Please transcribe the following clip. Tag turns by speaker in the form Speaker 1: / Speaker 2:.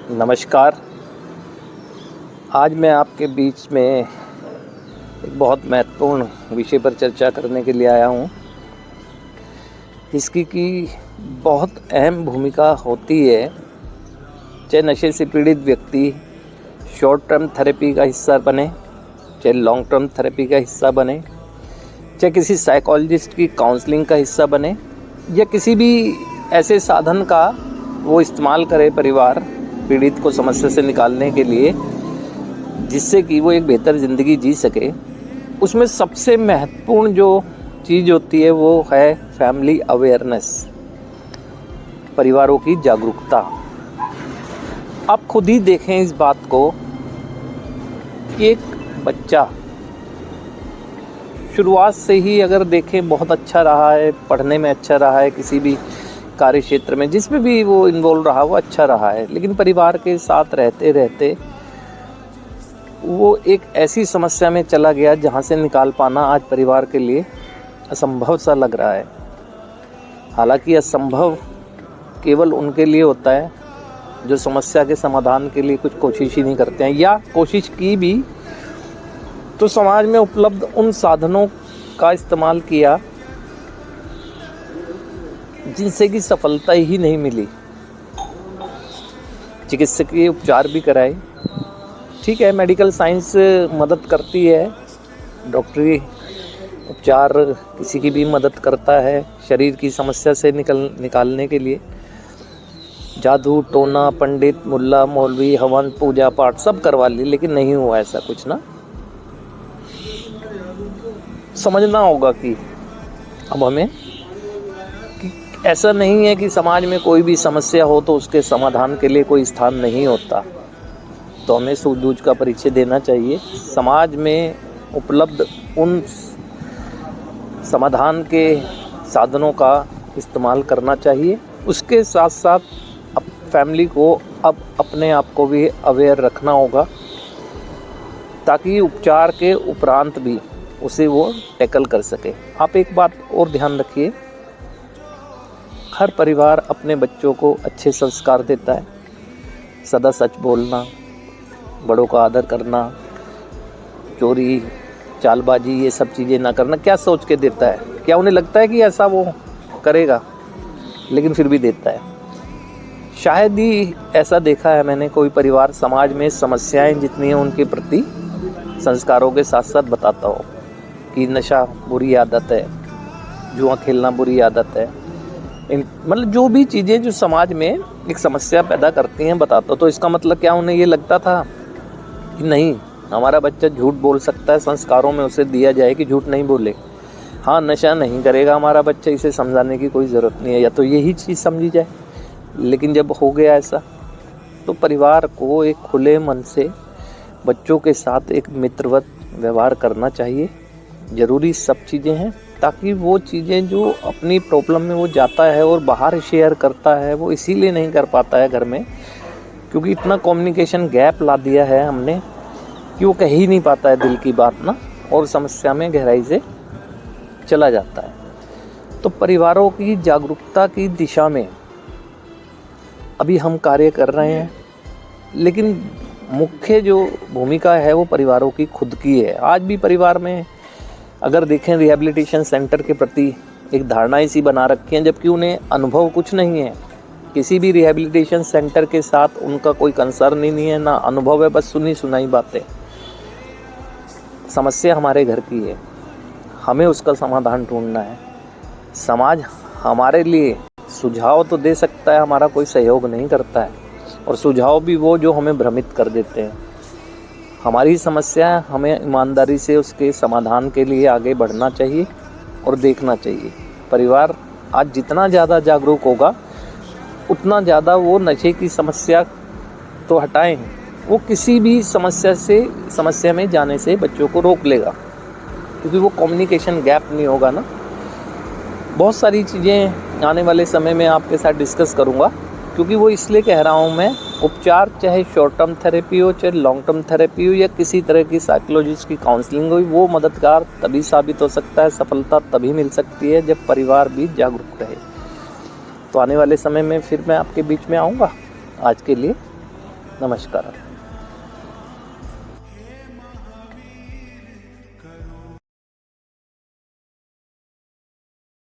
Speaker 1: नमस्कार। आज मैं आपके बीच में एक बहुत महत्वपूर्ण विषय पर चर्चा करने के लिए आया हूँ। इसकी की बहुत अहम भूमिका होती है, चाहे नशे से पीड़ित व्यक्ति शॉर्ट टर्म थेरेपी का हिस्सा बने, चाहे लॉन्ग टर्म थेरेपी का हिस्सा बने, चाहे किसी साइकोलॉजिस्ट की काउंसलिंग का हिस्सा बने, या किसी भी ऐसे साधन का वो इस्तेमाल करे परिवार पीड़ित को समस्या से निकालने के लिए, जिससे कि वो एक बेहतर ज़िंदगी जी सके। उसमें सबसे महत्वपूर्ण जो चीज़ होती है वो है फैमिली अवेयरनेस, परिवारों की जागरूकता। आप खुद ही देखें इस बात को कि एक बच्चा शुरुआत से ही अगर देखें बहुत अच्छा रहा है, पढ़ने में अच्छा रहा है, किसी भी कार्य क्षेत्र में जिसमें भी वो इन्वॉल्व रहा वो अच्छा रहा है, लेकिन परिवार के साथ रहते रहते वो एक ऐसी समस्या में चला गया जहाँ से निकाल पाना आज परिवार के लिए असंभव सा लग रहा है। हालांकि असंभव केवल उनके लिए होता है जो समस्या के समाधान के लिए कुछ कोशिश ही नहीं करते हैं, या कोशिश की भी तो समाज में उपलब्ध उन साधनों का इस्तेमाल किया जिनसे कि सफलता ही नहीं मिली। चिकित्सकीय उपचार भी कराए, ठीक है, मेडिकल साइंस मदद करती है, डॉक्टरी उपचार किसी की भी मदद करता है शरीर की समस्या से निकालने के लिए। जादू टोना, पंडित, मुल्ला, मौलवी, हवन, पूजा पाठ सब करवा ली, लेकिन नहीं हुआ ऐसा कुछ ना। समझना होगा कि अब हमें कि ऐसा नहीं है कि समाज में कोई भी समस्या हो तो उसके समाधान के लिए कोई स्थान नहीं होता, तो हमें सूझबूझ का परिचय देना चाहिए। समाज में उपलब्ध उन समाधान के साधनों का इस्तेमाल करना चाहिए। उसके साथ साथ अब फैमिली को अब अपने आप को भी अवेयर रखना होगा, ताकि उपचार के उपरांत भी उसे वो टैकल कर सके। आप एक बात और ध्यान रखिए, हर परिवार अपने बच्चों को अच्छे संस्कार देता है। सदा सच बोलना, बड़ों का आदर करना, चोरी चालबाजी ये सब चीज़ें ना करना, क्या सोच के देता है? क्या उन्हें लगता है कि ऐसा वो करेगा? लेकिन फिर भी देता है। शायद ही ऐसा देखा है मैंने कोई परिवार समाज में समस्याएं जितनी हैं उनके प्रति संस्कारों के साथ साथ बताता हो कि नशा बुरी आदत है, जुआ खेलना बुरी आदत है, मतलब जो भी चीज़ें जो समाज में एक समस्या पैदा करती हैं बताता। तो इसका मतलब क्या उन्हें ये लगता था कि नहीं, हमारा बच्चा झूठ बोल सकता है, संस्कारों में उसे दिया जाए कि झूठ नहीं बोले। हाँ, नशा नहीं करेगा हमारा बच्चा, इसे समझाने की कोई ज़रूरत नहीं है, या तो यही चीज़ समझी जाए। लेकिन जब हो गया ऐसा, तो परिवार को एक खुले मन से बच्चों के साथ एक मित्रवत व्यवहार करना चाहिए। ज़रूरी सब चीज़ें हैं, ताकि वो चीज़ें जो अपनी प्रॉब्लम में वो जाता है और बाहर शेयर करता है, वो इसीलिए नहीं कर पाता है घर में, क्योंकि इतना कम्युनिकेशन गैप ला दिया है हमने कि वो कह ही नहीं पाता है दिल की बात ना, और समस्या में गहराई से चला जाता है। तो परिवारों की जागरूकता की दिशा में अभी हम कार्य कर रहे हैं, लेकिन मुख्य जो भूमिका है वो परिवारों की खुद की है। आज भी परिवार में अगर देखें, रिहैबिलिटेशन सेंटर के प्रति एक धारणा ऐसी बना रखी है, जबकि उन्हें अनुभव कुछ नहीं है। किसी भी रिहैबिलिटेशन सेंटर के साथ उनका कोई कंसर्न ही नहीं है, ना अनुभव है, बस सुनी सुनाई बातें। समस्या हमारे घर की है, हमें उसका समाधान ढूंढना है। समाज हमारे लिए सुझाव तो दे सकता है, हमारा कोई सहयोग नहीं करता है, और सुझाव भी वो जो हमें भ्रमित कर देते हैं। हमारी समस्या है, हमें ईमानदारी से उसके समाधान के लिए आगे बढ़ना चाहिए और देखना चाहिए। परिवार आज जितना ज़्यादा जागरूक होगा, उतना ज़्यादा वो नशे की समस्या तो हटाएं, वो किसी भी समस्या में जाने से बच्चों को रोक लेगा, क्योंकि वो कम्युनिकेशन गैप नहीं होगा ना। बहुत सारी चीज़ें आने वाले समय में आपके साथ डिस्कस करूँगा, क्योंकि वो इसलिए कह रहा हूँ मैं, उपचार चाहे शॉर्ट टर्म थेरेपी हो, चाहे लॉन्ग टर्म थेरेपी हो, या किसी तरह की साइकोलॉजिस्ट की काउंसलिंग हो, वो मददगार तभी साबित हो सकता है, सफलता तभी मिल सकती है जब परिवार भी जागरूक रहे। तो आने वाले समय में फिर मैं आपके बीच में आऊँगा। आज के लिए नमस्कार।